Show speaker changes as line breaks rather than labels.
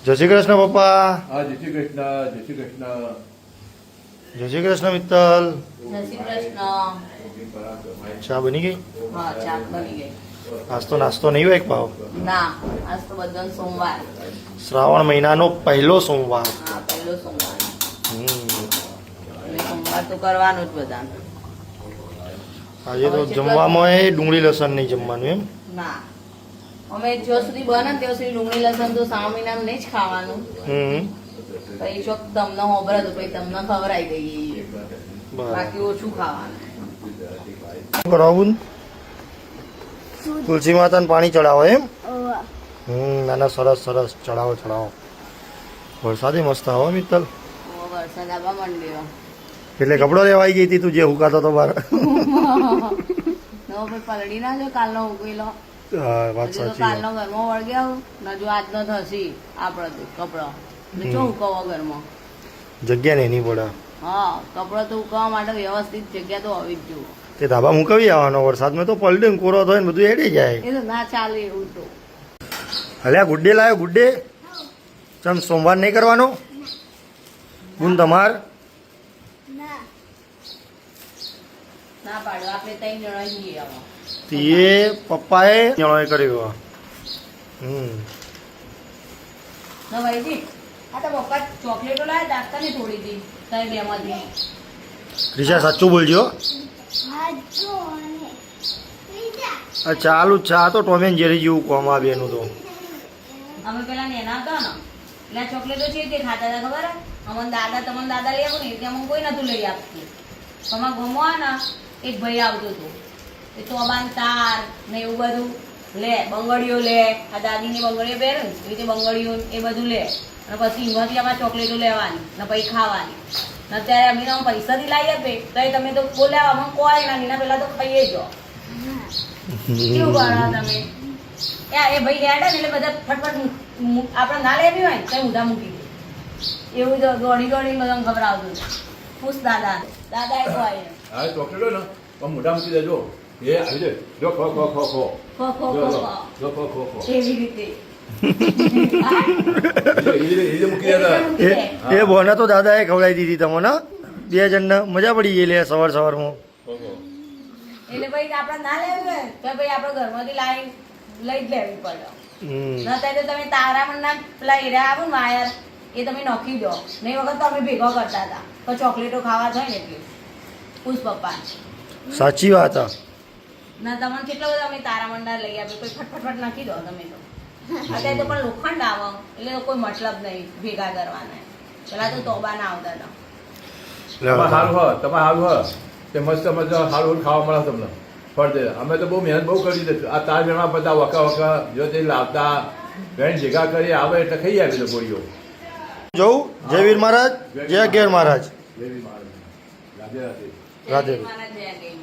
જય શ્રી કૃષ્ણ પપ્પા.
હા, જય શ્રી કૃષ્ણ, જય શ્રી કૃષ્ણ.
જય શ્રી કૃષ્ણ મિત્તલ.
જય શ્રી કૃષ્ણ.
ચા બની ગઈ?
હા, ચા બની ગઈ.
આજ તો નાસ્તો નહીં હોય એક ભાવ.
ના, આજ તો બધાનો સોમવાર.
શ્રાવણ મહિનાનો પહેલો સોમવાર.
હા, પહેલો સોમવાર.
હમ.
એટલે સોમવાર તો કરવાનું જ બધાને.
આજે તો જમવામાં એ ડુંગળી લસણ નહીં જમવાનું એમ?
ના, અમે જ્યાં સુધી બને ત્યાં સુધી ડુંગળી લસણ તો સામીનામ નહીં જ ખાવાનું.
હમ.
પછી જો તમને હોબરે તો પછી તમને ખવડાવી દઈએ.
બરાબર.
બાકી ઓછું ખાવાનું.
શું કરાવું? તુલસી માતાને પાણી ચડાવો એમ? નાના સરસ સરસ ચડાવો ચડાવો. વરસાદે મસ્ત આવો મિત્તલ.
વરસાદ આવવા માંડ્યો.
એટલે કપડો લેવાઈ ગઈ હતી તું જે હુકાતો તો બહાર.
નવો પછી પલળી ના જો કાલનો ઉકેલો.
હા, વાત
હજુ તો
સાચી.
કાલનો ઘરમાં વળગ્યા ને જો આજનો થશે આપણો કપડો એટલે શું ઉકવો ઘરમાં.
જગ્યા ને નહીં પડે.
હા, કપડો તો ઉકવવા માટે વ્યવસ્થિત જગ્યા તો હોવી જ જોઈએ.
તે ધાબા મુકાવી આવવાનો વરસાદમાં તો પલટે ને કોરો થાય ને બધું એડી જાય.
એ તો ના ચાલે એવું તો.
અલ્યા ગુડ્ડે લાવ્યો ગુડ્ડે. ચમ સોમવાર નહીં કરવાનો? ગુણ તમાર
ના પાડો આપણે ત્રણ જણા જઈએ આમાં.
તે પપ્પાએ જણોએ કર્યો. હમ.
ના ભાઈજી, આ તો પપ્પા ચોકલેટો લાવ્યા દાખતા ને થોડી દી ત્રણ બેમાંથી.
રીશા સાચું બોલજો. આ ચાલુ જ છે. આ તો ટોમ એન્ડ જેરી જેવું કોમ આવે એનું તો.
અમે પેલા નેના હતા ને એટલે આ ચોકલેટો છે તે ખાતા હતા ખબર હે? અમને દાદા લઈ આવું ને એટલે અમને કોઈ નતું લઈ આપતું. તમારા ગમો ને એક ભાઈ આવતો હતો એ તો અબાન તાર ને એવું બધું લે, બંગડીઓ લે, આ દાદીની બંગડીઓ પહેરે ને એ રીતે બંગડીઓ એ બધું લે અને પછી એમાંથી આમાં ચોકલેટો લેવાની ને પછી ખાવાની. ને અત્યારે અમે તમે પૈસાથી લાવી આપે તો એ તમે તો બોલ્યા અમે કોઈ ના એના પેલા તો ખાઈએ જ. કેવું કરો તમે? એ ભાઈ હેડે ને એટલે બધા ફટફટ આપણે ના લેવી હોય ને કઈ ઊંધા મૂકી દે. એવું તો દોડી દોડીને બધા ખબર આવતું પૂછ દાદા એ તો આવે
હા, ચોકલેટો ને પણ મોઢા મૂકી દેજો. એ આવી જાય. જો ખો ખો ખો ખો.
ખો ખો
જો,
ખો
જો,
ખો.
જો ખો ખો ખો.
એવી રીતે
એ મૂકી દેતા.
એ બોને તો દાદાએ ખવડાવી દીધી તમને. બે જણને મજા પડી ગઈ લે સવાર સવારમાં.
ખો ખો.
એટલે ભાઈ આપણે ના લેવી હોય તો ભાઈ આપણે ઘરમાંથી લાવી લઈ જ લેવી પડે.
હમ.
ના થાય તો તમે તારામણના પેલા હીરા આવે ને વાયર એ તમે નાખી દો ને એ વખત તો અમે ભેગા કરતા હતા તો ચોકલેટો ખાવા થાય ને એટલે પૂછ પપ્પા
સાચી વાત હા.
ના તમને કેટલો બધો અમે તારામણના લઈ આપીએ કોઈ ફટફટ નાખી દો તમે તો. અત્યારે તો પણ લોખંડ આવો એટલે તો કોઈ મતલબ નહીં ભેગા કરવાના. પેલા તો તોબા ના આવતા હતા.
તમારે સારું હોય, તમારે સારું હોય તે મસ્ત મસ્ત સારું ખાવા મળે તમને ફરતે. અમે તો બહુ મહેનત બહુ કરી દીધી. આ તાર બેમાં બધા વકા વકા જો તે લાવતા બેન ભેગા કરી આવે એટલે ખાઈ આવી તો ગોળીઓ.
જોઉં જય વીર મહારાજ જય ઘેર મહારાજ.
દેવી મહારાજ. રાધે રાધે.
રાધે.
મારા જય ગઈ